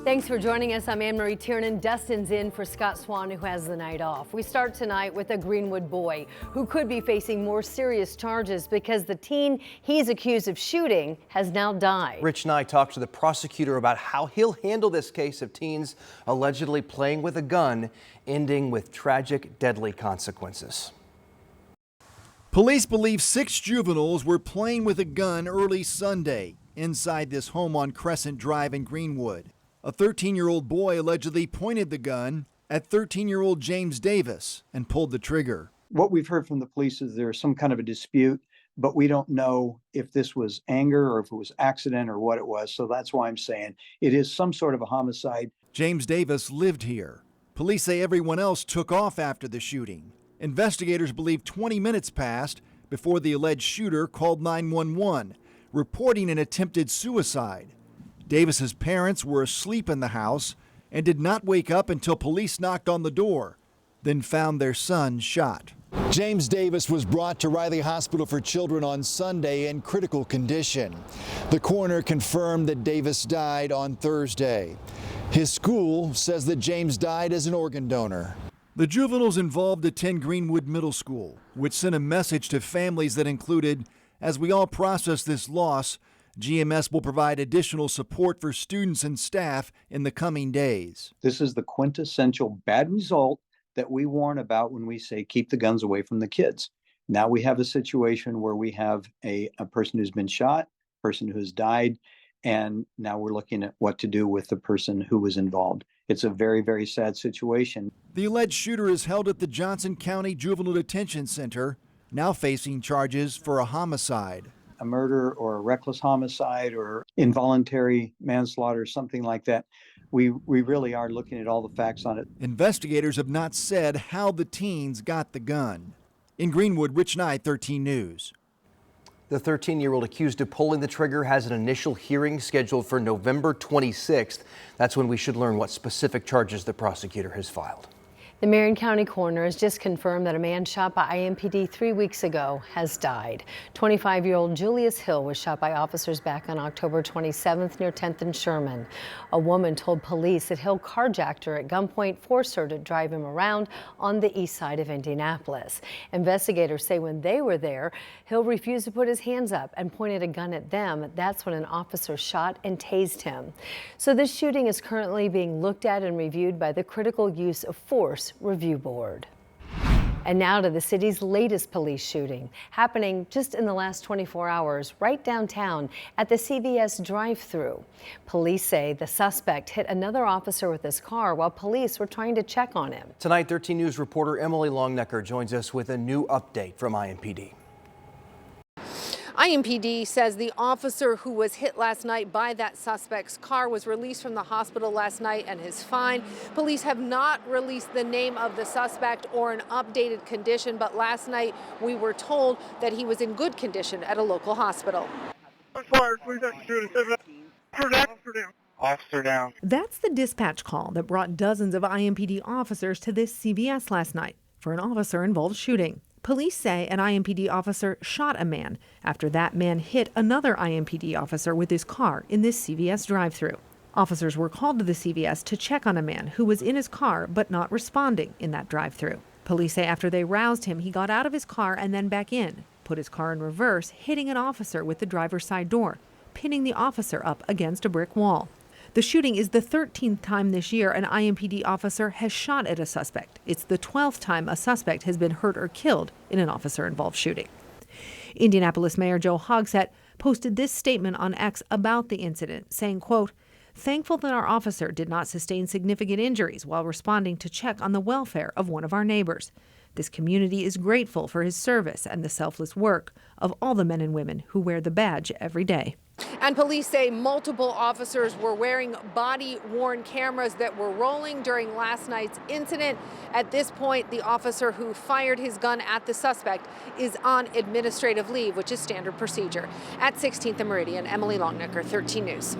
Thanks for joining us. I'm Anne-Marie Tiernan. Dustin's in for Scott Swan, who has the night off. We start tonight with a Greenwood boy who could be facing more serious charges because the teen he's accused of shooting has now died. Rich Nye talked to the prosecutor about how he'll handle this case of teens allegedly playing with a gun, ending with tragic, deadly consequences. Police believe 6 juveniles were playing with a gun early Sunday inside this home on Crescent Drive in Greenwood. A 13-year-old boy allegedly pointed the gun at 13-year-old James Davis and pulled the trigger. What we've heard from the police is there's some kind of a dispute, but we don't know if this was anger or if it was accident or what it was. So that's why I'm saying it is some sort of a homicide. James Davis lived here. Police say everyone else took off after the shooting. Investigators believe 20 minutes passed before the alleged shooter called 911, reporting an attempted suicide. Davis's parents were asleep in the house and did not wake up until police knocked on the door, then found their son shot. James Davis was brought to Riley Hospital for Children on Sunday in critical condition. The coroner confirmed that Davis died on Thursday. His school says that James died as an organ donor. The juveniles involved attend Greenwood Middle School, which sent a message to families that included, "As we all process this loss, GMS will provide additional support for students and staff in the coming days." This is the quintessential bad result that we warn about when we say keep the guns away from the kids. Now we have a situation where we have a person who's been shot, a person who has died, and now we're looking at what to do with the person who was involved. It's a very, very sad situation. The alleged shooter is held at the Johnson County Juvenile Detention Center, now facing charges for a homicide. A murder or a reckless homicide or involuntary manslaughter, something like that. We really are looking at all the facts on it. Investigators have not said how the teens got the gun. In Greenwood, Rich Nye, 13 News. The 13-year-old accused of pulling the trigger has an initial hearing scheduled for November 26th. That's when we should learn what specific charges the prosecutor has filed. The Marion County coroner has just confirmed that a man shot by IMPD 3 weeks ago has died. 25-year-old Julius Hill was shot by officers back on October 27th near 10th and Sherman. A woman told police that Hill carjacked her at gunpoint, forced her to drive him around on the east side of Indianapolis. Investigators say when they were there, Hill refused to put his hands up and pointed a gun at them. That's when an officer shot and tased him. So this shooting is currently being looked at and reviewed by the Critical Use of Force Review Board. And now to the city's latest police shooting, happening just in the last 24 hours right downtown at the CVS drive-thru. Police say the suspect hit another officer with his car while police were trying to check on him. Tonight, 13 News reporter Emily Longnecker joins us with a new update from IMPD. IMPD says the officer who was hit last night by that suspect's car was released from the hospital last night and is fine. Police have not released the name of the suspect or an updated condition, but last night we were told that he was in good condition at a local hospital. Officer down. That's the dispatch call that brought dozens of IMPD officers to this CVS last night for an officer-involved shooting. Police say an IMPD officer shot a man after that man hit another IMPD officer with his car in this CVS drive-thru. Officers were called to the CVS to check on a man who was in his car but not responding in that drive-thru. Police say after they roused him, he got out of his car and then back in, put his car in reverse, hitting an officer with the driver's side door, pinning the officer up against a brick wall. The shooting is the 13th time this year an IMPD officer has shot at a suspect. It's the 12th time a suspect has been hurt or killed in an officer-involved shooting. Indianapolis Mayor Joe Hogsett posted this statement on X about the incident, saying, quote, "Thankful that our officer did not sustain significant injuries while responding to check on the welfare of one of our neighbors. This community is grateful for his service and the selfless work of all the men and women who wear the badge every day." And police say multiple officers were wearing body-worn cameras that were rolling during last night's incident. At this point, the officer who fired his gun at the suspect is on administrative leave, which is standard procedure. At 16th and Meridian, Emily Longnecker, 13 News.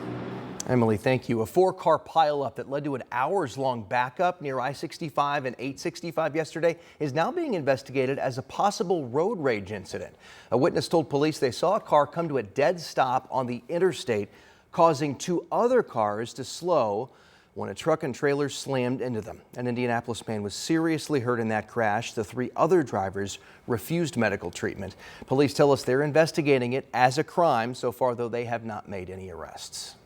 Emily, thank you. A 4-car pileup that led to an hours-long backup near I-65 and 865 yesterday is now being investigated as a possible road rage incident. A witness told police they saw a car come to a dead stop on the interstate, causing 2 other cars to slow. when a truck and trailer slammed into them. An Indianapolis man was seriously hurt in that crash. The 3 other drivers refused medical treatment. Police tell us they're investigating it as a crime. So far, though, they have not made any arrests.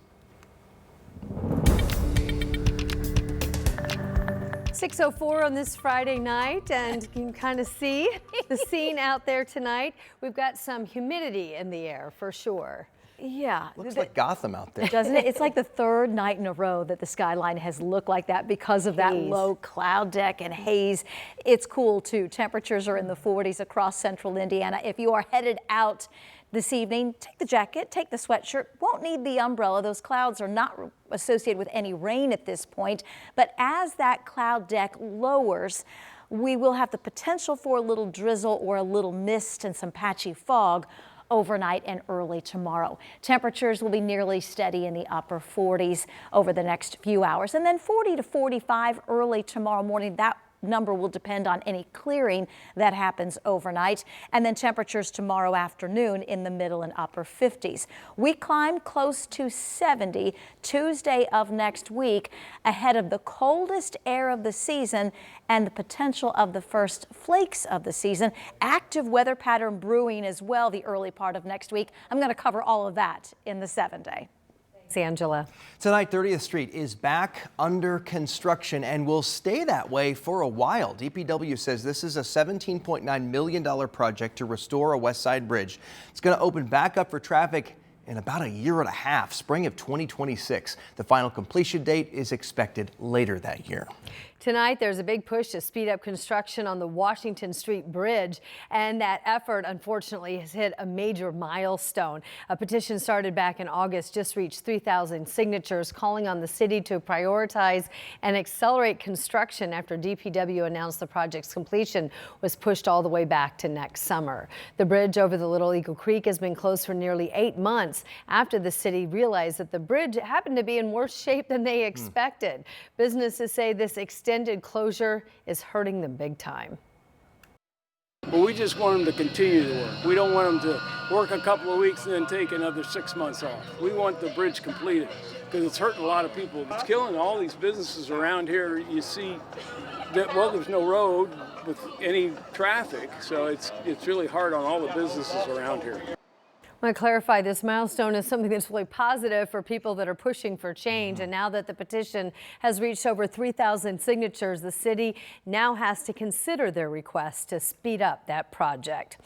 6:04 on this Friday night, and you can kind of see the scene out there tonight. We've got some humidity in the air for sure. Yeah. Looks like Gotham out there. Doesn't it? It's like the 3rd night in a row that the skyline has looked like that because of that low cloud deck and haze. It's cool too. Temperatures are in the 40s across central Indiana. If you are headed out this evening, take the jacket, take the sweatshirt. Won't need the umbrella. Those clouds are not associated with any rain at this point. But as that cloud deck lowers, we will have the potential for a little drizzle or a little mist and some patchy fog overnight and early tomorrow. Temperatures will be nearly steady in the upper 40s over the next few hours, and then 40 to 45 early tomorrow morning. That number will depend on any clearing that happens overnight, and then temperatures tomorrow afternoon in the middle and upper 50s. We climb close to 70 Tuesday of next week, ahead of the coldest air of the season and the potential of the first flakes of the season. Active weather pattern brewing as well the early part of next week. I'm going to cover all of that in the 7-day. Thanks, Angela. Tonight, 30th Street is back under construction and will stay that way for a while. DPW says this is a $17.9 million project to restore a West Side bridge. It's going to open back up for traffic in about a year and a half, spring of 2026. The final completion date is expected later that year. Tonight, there's a big push to speed up construction on the Washington Street Bridge, and that effort, unfortunately, has hit a major milestone. A petition started back in August just reached 3,000 signatures, calling on the city to prioritize and accelerate construction after DPW announced the project's completion was pushed all the way back to next summer. The bridge over the Little Eagle Creek has been closed for nearly 8 months after the city realized that the bridge happened to be in worse shape than they expected. Businesses say this extended closure is hurting them big time. But we just want them to continue to work. We don't want them to work a couple of weeks and then take another 6 months off. We want the bridge completed because it's hurting a lot of people. It's killing all these businesses around here. You see that, well, there's no road with any traffic, so it's really hard on all the businesses around here. I want to clarify, this milestone is something that's really positive for people that are pushing for change. And now that the petition has reached over 3,000 signatures, the city now has to consider their request to speed up that project.